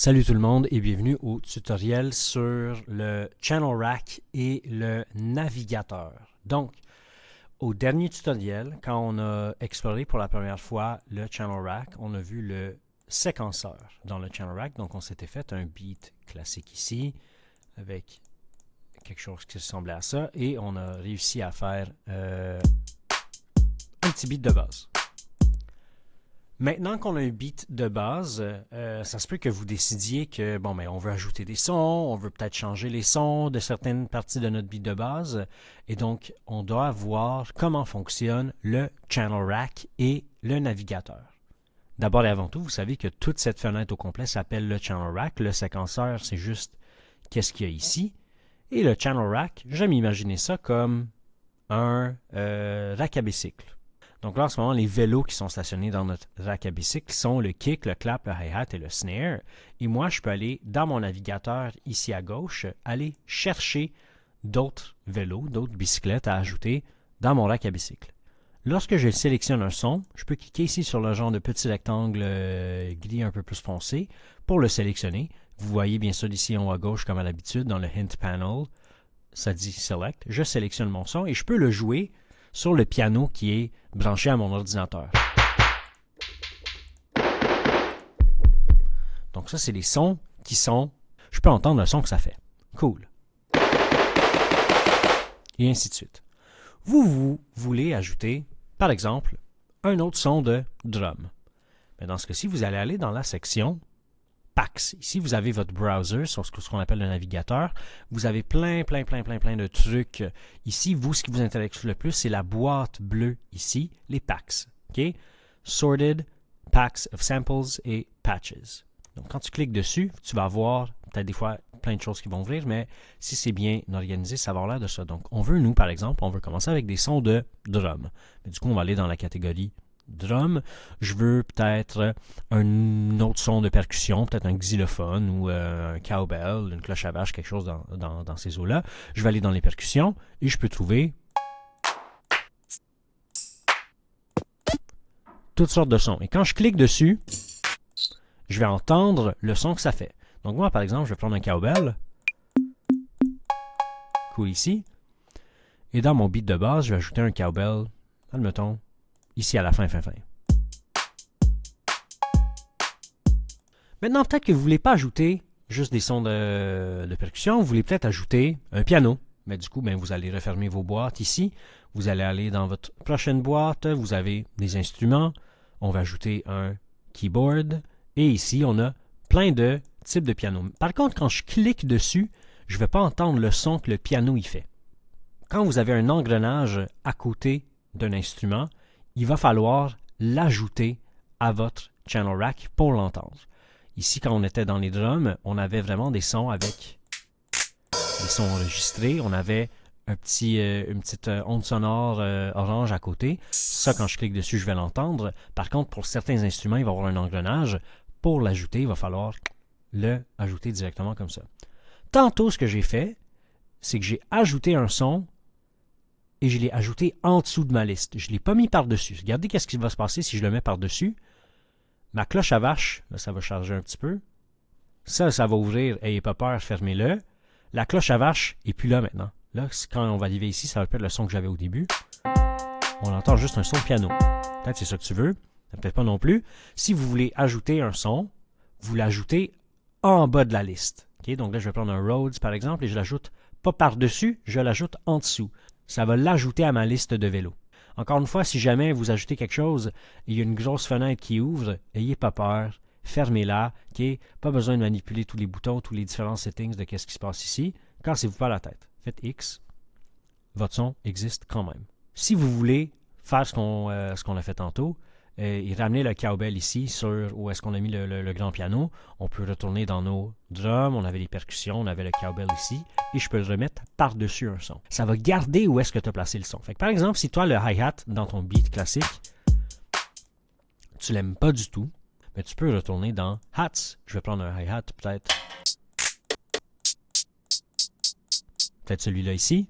Salut tout le monde et bienvenue au tutoriel sur le Channel Rack et le navigateur. Donc, au dernier tutoriel, quand on a exploré pour la première fois le Channel Rack, on a vu le séquenceur dans le Channel Rack. Donc, on s'était fait un beat classique ici avec quelque chose qui ressemblait à ça et on a réussi à faire un petit beat de base. Maintenant qu'on a un beat de base, ça se peut que vous décidiez que, bon, on veut ajouter des sons, on veut peut-être changer les sons de certaines parties de notre beat de base, et donc on doit voir comment fonctionne le Channel Rack et le navigateur. D'abord et avant tout, vous savez que toute cette fenêtre au complet s'appelle le Channel Rack. Le séquenceur, c'est juste qu'est-ce qu'il y a ici. Et le Channel Rack, j'aime imaginer ça comme un rack à bicycle. Donc là, en ce moment, les vélos qui sont stationnés dans notre rack à bicycle sont le kick, le clap, le hi-hat et le snare. Et moi, je peux aller dans mon navigateur ici à gauche, aller chercher d'autres vélos, d'autres bicyclettes à ajouter dans mon rack à bicycle. Lorsque je sélectionne un son, je peux cliquer ici sur le genre de petit rectangle gris un peu plus foncé pour le sélectionner. Vous voyez bien sûr ici en haut à gauche, comme à l'habitude, dans le Hint Panel, ça dit Select. Je sélectionne mon son et je peux le jouer sur le piano qui est branché à mon ordinateur. Donc ça, c'est les sons qui sont... Je peux entendre le son que ça fait. Cool. Et ainsi de suite. Vous voulez ajouter, par exemple, un autre son de drum. Mais dans ce cas-ci, vous allez aller dans la section PAX. Ici, vous avez votre browser sur ce qu'on appelle le navigateur. Vous avez plein de trucs. Ici, vous, ce qui vous intéresse le plus, c'est la boîte bleue ici, les PAX. Okay? Sorted, Packs of Samples et Patches. Donc, quand tu cliques dessus, tu vas avoir peut-être des fois plein de choses qui vont ouvrir, mais si c'est bien organisé, ça va avoir l'air de ça. Donc, on veut, nous, par exemple, on veut commencer avec des sons de drum. Mais du coup, on va aller dans la catégorie drum. Je veux peut-être un autre son de percussion, peut-être un xylophone ou un cowbell, une cloche à vache, quelque chose dans ces eaux-là. Je vais aller dans les percussions et je peux trouver toutes sortes de sons. Et quand je clique dessus, je vais entendre le son que ça fait. Donc moi, par exemple, je vais prendre un cowbell. Cool ici. Et dans mon beat de base, je vais ajouter un cowbell, admettons, ici à la fin. Maintenant, peut-être que vous ne voulez pas ajouter juste des sons de percussion, vous voulez peut-être ajouter un piano. Mais du coup, vous allez refermer vos boîtes ici. Vous allez aller dans votre prochaine boîte, vous avez des instruments. On va ajouter un keyboard. Et ici, on a plein de types de piano. Par contre, quand je clique dessus, je ne vais pas entendre le son que le piano y fait. Quand vous avez un engrenage à côté d'un instrument, il va falloir l'ajouter à votre Channel Rack pour l'entendre. Ici, quand on était dans les drums, on avait vraiment des sons avec des sons enregistrés. On avait une petite onde sonore orange à côté. Ça, quand je clique dessus, je vais l'entendre. Par contre, pour certains instruments, il va y avoir un engrenage. Pour l'ajouter, il va falloir le ajouter directement comme ça. Tantôt, ce que j'ai fait, c'est que j'ai ajouté un son et je l'ai ajouté en dessous de ma liste. Je ne l'ai pas mis par-dessus. Regardez ce qui va se passer si je le mets par-dessus. Ma cloche à vache, là, ça va charger un petit peu. Ça va ouvrir. Ayez pas peur, fermez-le. La cloche à vache n'est plus là maintenant. Là, quand on va arriver ici, ça va être le son que j'avais au début. On entend juste un son de piano. Peut-être c'est ça que tu veux. Peut-être pas non plus. Si vous voulez ajouter un son, vous l'ajoutez en bas de la liste. Okay? Donc là, je vais prendre un Rhodes, par exemple, et je l'ajoute pas par-dessus, je l'ajoute en dessous. Ça va l'ajouter à ma liste de vélos. Encore une fois, si jamais vous ajoutez quelque chose et il y a une grosse fenêtre qui ouvre, n'ayez pas peur, fermez-la. Okay? Pas besoin de manipuler tous les boutons, tous les différents settings de ce qui se passe ici. Cassez-vous pas la tête. Faites X. Votre son existe quand même. Si vous voulez faire ce qu'on a fait tantôt, et ramener le cowbell ici sur où est-ce qu'on a mis le grand piano, on peut retourner dans nos drums, on avait les percussions, on avait le cowbell ici, et je peux le remettre par-dessus un son. Ça va garder où est-ce que tu as placé le son. Fait que par exemple, si toi, le hi-hat dans ton beat classique, tu l'aimes pas du tout, mais tu peux retourner dans hats. Je vais prendre un hi-hat, peut-être celui-là ici.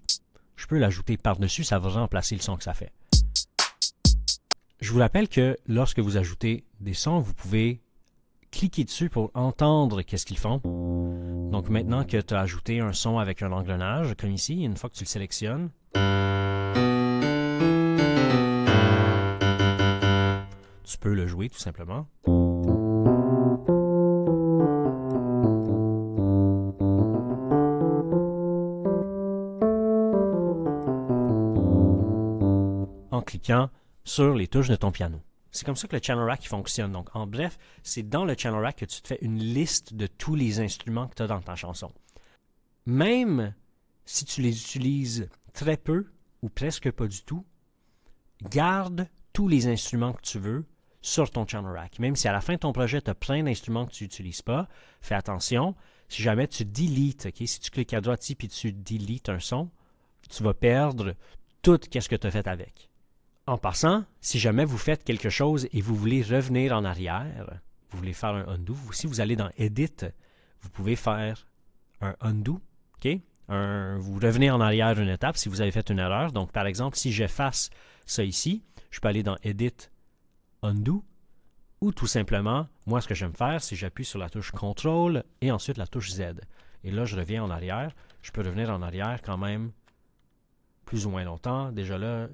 Je peux l'ajouter par-dessus, ça va remplacer le son que ça fait. Je vous rappelle que lorsque vous ajoutez des sons, vous pouvez cliquer dessus pour entendre qu'est-ce qu'ils font. Donc maintenant que tu as ajouté un son avec un engrenage, comme ici, une fois que tu le sélectionnes, tu peux le jouer tout simplement. En cliquant sur les touches de ton piano. C'est comme ça que le channel rack fonctionne. Donc, en bref, c'est dans le channel rack que tu te fais une liste de tous les instruments que tu as dans ta chanson. Même si tu les utilises très peu ou presque pas du tout, garde tous les instruments que tu veux sur ton channel rack. Même si à la fin de ton projet, tu as plein d'instruments que tu n'utilises pas, fais attention. Si jamais tu deletes, si tu cliques à droite ici et tu deletes un son, tu vas perdre tout ce que tu as fait avec. En passant, si jamais vous faites quelque chose et vous voulez revenir en arrière, vous voulez faire un undo, si vous allez dans Edit, vous pouvez faire un undo, vous revenez en arrière une étape si vous avez fait une erreur. Donc, par exemple, si j'efface ça ici, je peux aller dans Edit, Undo, ou tout simplement, moi, ce que j'aime faire, c'est j'appuie sur la touche CTRL et ensuite la touche Z. Et là, je reviens en arrière. Je peux revenir en arrière quand même plus ou moins longtemps. Déjà là,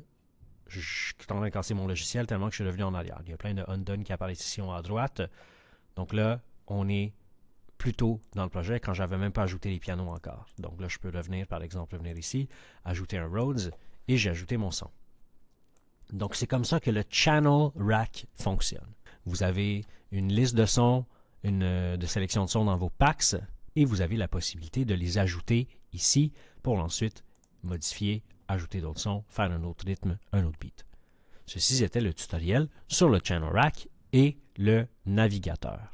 je suis en train de casser mon logiciel tellement que je suis revenu en arrière. Il y a plein de undone qui apparaissent ici à droite. Donc là, on est plutôt dans le projet quand j'avais même pas ajouté les pianos encore. Donc là, je peux revenir, par exemple, revenir ici, ajouter un Rhodes et j'ai ajouté mon son. Donc c'est comme ça que le channel rack fonctionne. Vous avez une liste de sons, de sélection de sons dans vos packs et vous avez la possibilité de les ajouter ici pour ensuite modifier, ajouter d'autres sons, faire un autre rythme, un autre beat. Ceci était le tutoriel sur le channel rack et le navigateur.